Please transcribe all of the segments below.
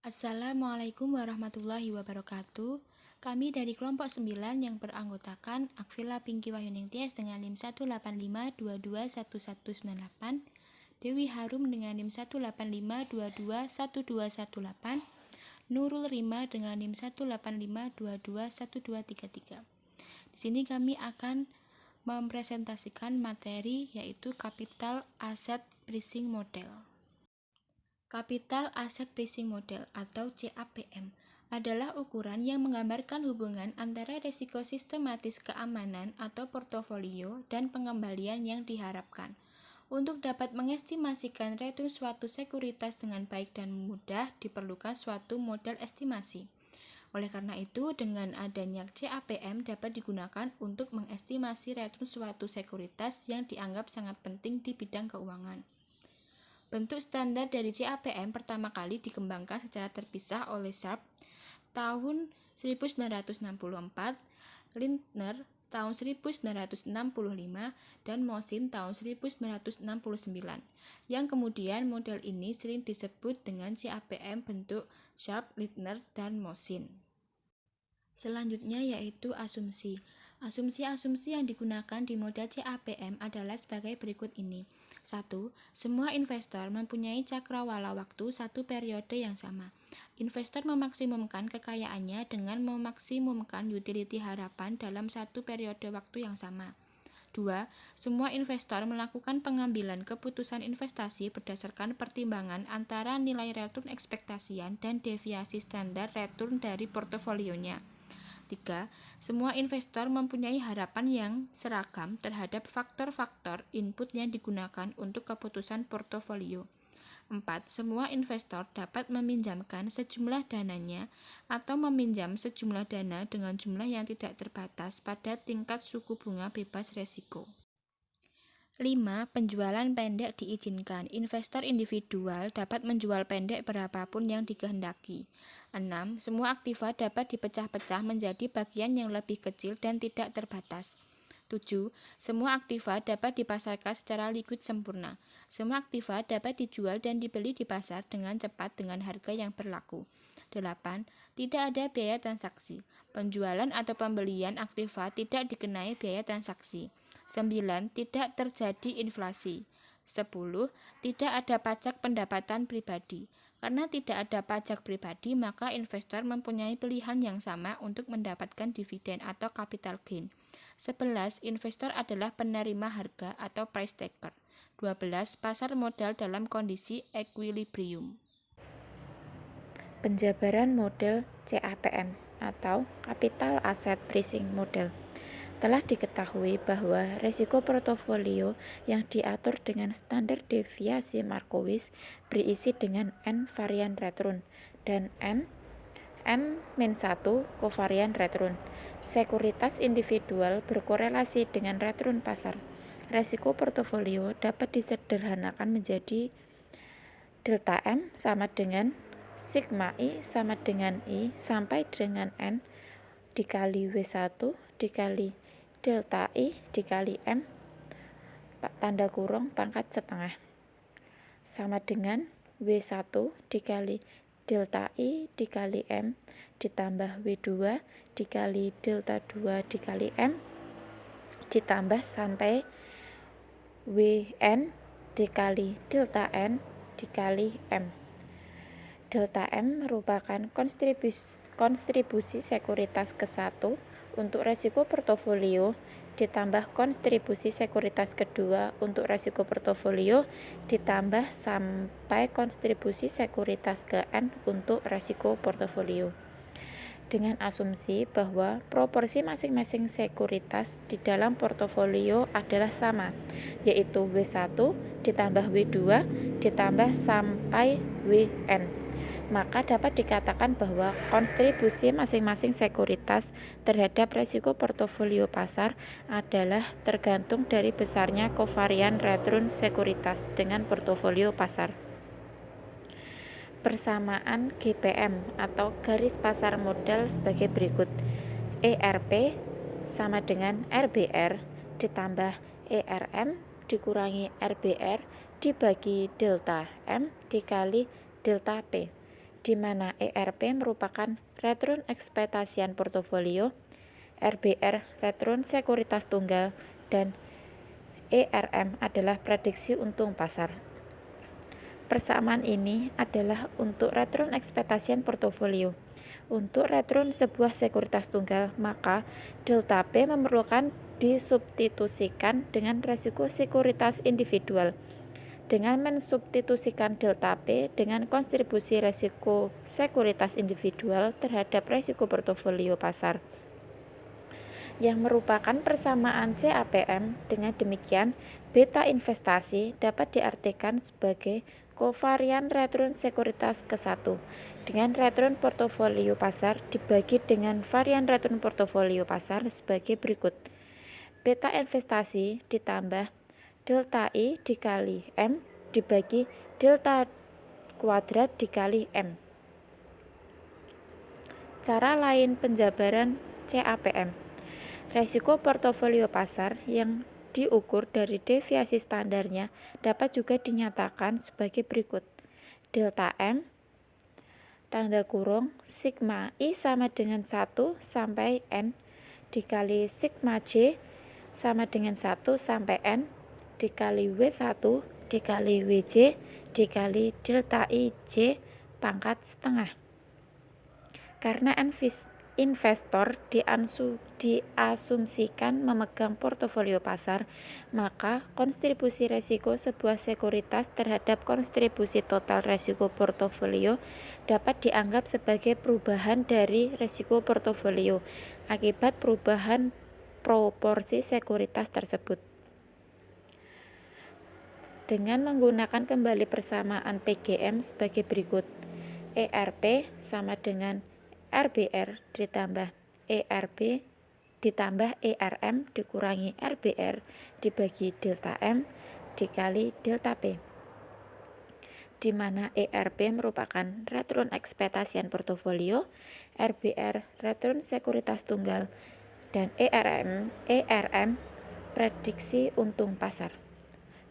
Assalamualaikum warahmatullahi wabarakatuh. Kami dari kelompok 9 yang beranggotakan Akvila Pinky Wahyuning Tias dengan NIM 185221198, Dewi Harum dengan NIM 185221218, Nurul Rima dengan NIM 185221233. Di sini kami akan mempresentasikan materi yaitu Capital Asset Pricing Model. Capital Asset Pricing Model atau CAPM adalah ukuran yang menggambarkan hubungan antara risiko sistematis keamanan atau portofolio dan pengembalian yang diharapkan. Untuk dapat mengestimasikan return suatu sekuritas dengan baik dan mudah diperlukan suatu model estimasi. Oleh karena itu, dengan adanya CAPM dapat digunakan untuk mengestimasi return suatu sekuritas yang dianggap sangat penting di bidang keuangan. Bentuk standar dari CAPM pertama kali dikembangkan secara terpisah oleh Sharpe tahun 1964, Lindner tahun 1965, dan Mosin tahun 1969, yang kemudian model ini sering disebut dengan CAPM bentuk Sharpe, Lindner, dan Mosin. Selanjutnya yaitu asumsi. Asumsi-asumsi yang digunakan di model CAPM adalah sebagai berikut ini. 1. Semua investor mempunyai cakrawala waktu satu periode yang sama. Investor memaksimumkan kekayaannya dengan memaksimumkan utility harapan dalam satu periode waktu yang sama. 2. Semua investor melakukan pengambilan keputusan investasi berdasarkan pertimbangan antara nilai return ekspektasian dan deviasi standar return dari portofolionya. 3. Semua investor mempunyai harapan yang seragam terhadap faktor-faktor input yang digunakan untuk keputusan portofolio. 4. Semua investor dapat meminjamkan sejumlah dananya atau meminjam sejumlah dana dengan jumlah yang tidak terbatas pada tingkat suku bunga bebas resiko. 5. Penjualan pendek diizinkan. Investor individual dapat menjual pendek berapapun yang dikehendaki. 6. Semua aktiva dapat dipecah-pecah menjadi bagian yang lebih kecil dan tidak terbatas. 7. Semua aktiva dapat dipasarkan secara likuid sempurna. Semua aktiva dapat dijual dan dibeli di pasar dengan cepat dengan harga yang berlaku. 8. Tidak ada biaya transaksi. Penjualan atau pembelian aktiva tidak dikenai biaya transaksi. 9. Tidak terjadi inflasi. 10. Tidak ada pajak pendapatan pribadi. Karena tidak ada pajak pribadi, maka investor mempunyai pilihan yang sama untuk mendapatkan dividen atau capital gain. 11. Investor adalah penerima harga atau price taker. 12. Pasar modal dalam kondisi equilibrium. Penjabaran model CAPM atau Capital Asset Pricing Model. Telah diketahui bahwa risiko portofolio yang diatur dengan standar deviasi Markowitz berisi dengan N varian return dan N-1 kovarian return. Sekuritas individual berkorelasi dengan return pasar. Risiko portofolio dapat disederhanakan menjadi delta M sama dengan sigma I sama dengan I sampai dengan N dikali W1 dikali delta I dikali M tanda kurung pangkat setengah sama dengan W1 dikali delta I dikali M ditambah W2 dikali delta 2 dikali M ditambah sampai WN dikali delta N dikali M. Delta M merupakan kontribusi sekuritas ke-1 untuk risiko portofolio ditambah kontribusi sekuritas kedua untuk risiko portofolio ditambah sampai kontribusi sekuritas ke-N untuk risiko portofolio. Dengan asumsi bahwa proporsi masing-masing sekuritas di dalam portofolio adalah sama, yaitu W1 ditambah W2 ditambah sampai WN. Maka dapat dikatakan bahwa kontribusi masing-masing sekuritas terhadap risiko portofolio pasar adalah tergantung dari besarnya kovarian return sekuritas dengan portofolio pasar. Persamaan GPM atau garis pasar modal sebagai berikut. ERP sama dengan RBR ditambah ERM dikurangi RBR dibagi delta M dikali delta P, di mana ERP merupakan return ekspektasian portofolio, RBR return sekuritas tunggal, dan ERM adalah prediksi untung pasar. Persamaan ini adalah untuk return ekspektasian portofolio. Untuk return sebuah sekuritas tunggal, maka delta P memerlukan disubstitusikan dengan resiko sekuritas individual. Dengan mensubstitusikan delta P dengan kontribusi resiko sekuritas individual terhadap resiko portofolio pasar, yang merupakan persamaan CAPM. Dengan demikian, beta investasi dapat diartikan sebagai kovarian return sekuritas ke-1 dengan return portofolio pasar dibagi dengan varian return portofolio pasar sebagai berikut. Beta investasi ditambah delta I dikali M dibagi delta kuadrat dikali M. Cara lain penjabaran CAPM. Resiko portofolio pasar yang diukur dari deviasi standarnya dapat juga dinyatakan sebagai berikut. Delta M tanda kurung sigma I sama dengan 1 sampai N dikali sigma J sama dengan 1 sampai N dikali W1 dikali WJ dikali delta I J pangkat setengah. Karena investor diasumsikan memegang portofolio pasar, maka kontribusi resiko sebuah sekuritas terhadap kontribusi total resiko portofolio dapat dianggap sebagai perubahan dari resiko portofolio akibat perubahan proporsi sekuritas tersebut. Dengan menggunakan kembali persamaan PGM sebagai berikut. ERP sama dengan RBR ditambah ERB ditambah ERM dikurangi RBR dibagi delta M dikali delta P, di mana ERB merupakan return ekspektasian portofolio, RBR return sekuritas tunggal, dan ERM prediksi untung pasar.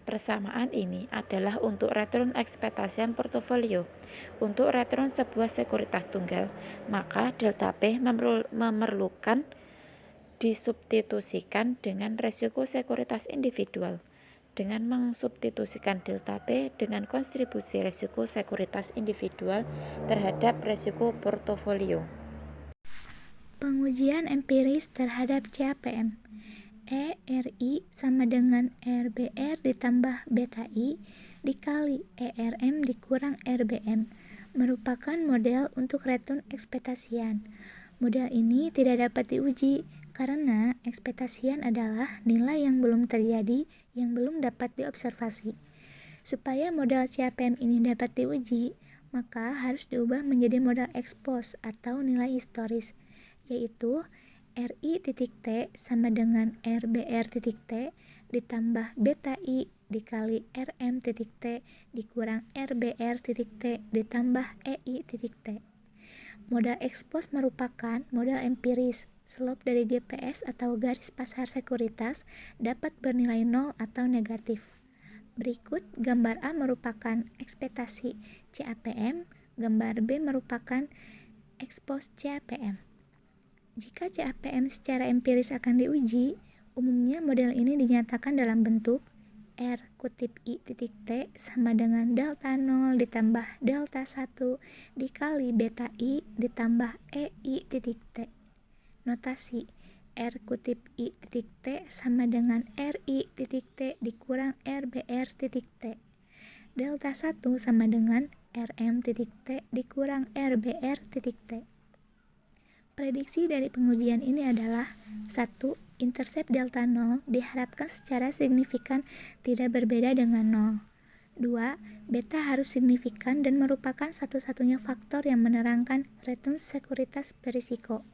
Persamaan ini adalah untuk return ekspektasian portofolio. Untuk return sebuah sekuritas tunggal, maka delta P memerlukan disubstitusikan dengan resiko sekuritas individual. Dengan mensubstitusikan delta P dengan kontribusi resiko sekuritas individual terhadap resiko portofolio. Pengujian empiris terhadap CAPM. ERI sama dengan RBR ditambah beta I dikali ERM dikurang RBM merupakan model untuk return ekspektasian. Model ini tidak dapat diuji karena ekspektasian adalah nilai yang belum terjadi yang belum dapat diobservasi. Supaya model CAPM ini dapat diuji, maka harus diubah menjadi model ex post atau nilai historis, yaitu RI.T sama dengan RBR.T ditambah beta I dikali RM.T dikurang RBR.T ditambah EI.T. Modal ex post merupakan modal empiris. Slope dari GPS atau garis pasar sekuritas dapat bernilai 0 atau negatif. Berikut gambar A merupakan ekspektasi CAPM, gambar B merupakan ex post CAPM. Jika CAPM secara empiris akan diuji, umumnya model ini dinyatakan dalam bentuk R(I.T) sama dengan delta 0 ditambah delta 1 dikali beta I ditambah EI.T. Notasi R(I.T) sama dengan RI.T dikurang RBR.T. Delta 1 sama dengan RM.T dikurang RBR.T. Prediksi dari pengujian ini adalah 1. Intercept delta 0 diharapkan secara signifikan tidak berbeda dengan 0. 2. Beta harus signifikan dan merupakan satu-satunya faktor yang menerangkan return sekuritas berisiko.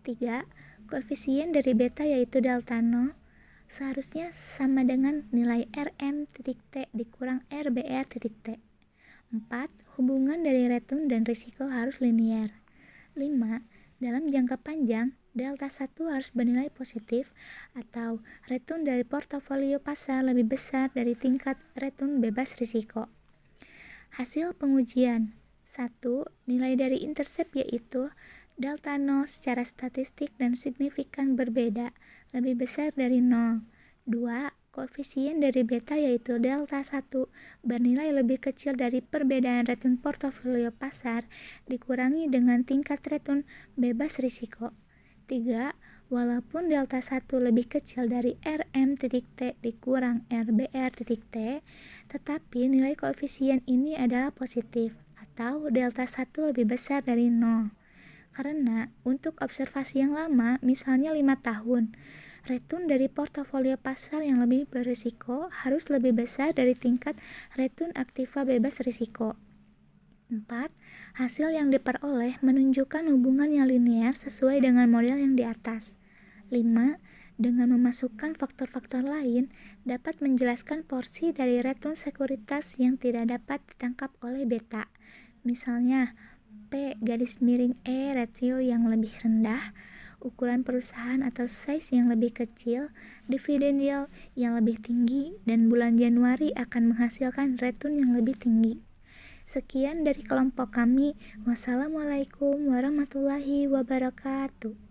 3. Koefisien dari beta yaitu delta 0 seharusnya sama dengan nilai RM.T dikurang RBR.T. 4. Hubungan dari return dan risiko harus linear. 5. Dalam jangka panjang, delta 1 harus bernilai positif atau return dari portofolio pasar lebih besar dari tingkat return bebas risiko. Hasil pengujian. 1. Nilai dari intercept yaitu delta 0 secara statistik dan signifikan berbeda, lebih besar dari 0. 2. Koefisien dari beta yaitu delta 1 bernilai lebih kecil dari perbedaan return portofolio pasar dikurangi dengan tingkat return bebas risiko. 3. Walaupun delta 1 lebih kecil dari RM.T dikurang RBR.T, tetapi nilai koefisien ini adalah positif atau delta 1 lebih besar dari 0. Karena untuk observasi yang lama, misalnya 5 tahun, return dari portofolio pasar yang lebih berisiko harus lebih besar dari tingkat return aktiva bebas risiko. 4. Hasil yang diperoleh menunjukkan hubungan yang linear sesuai dengan model yang di atas. 5. Dengan memasukkan faktor-faktor lain, dapat menjelaskan porsi dari return sekuritas yang tidak dapat ditangkap oleh beta. Misalnya, P_E ratio yang lebih rendah, ukuran perusahaan atau size yang lebih kecil, dividen yield yang lebih tinggi, dan bulan Januari akan menghasilkan return yang lebih tinggi. Sekian dari kelompok kami. Wassalamualaikum warahmatullahi wabarakatuh.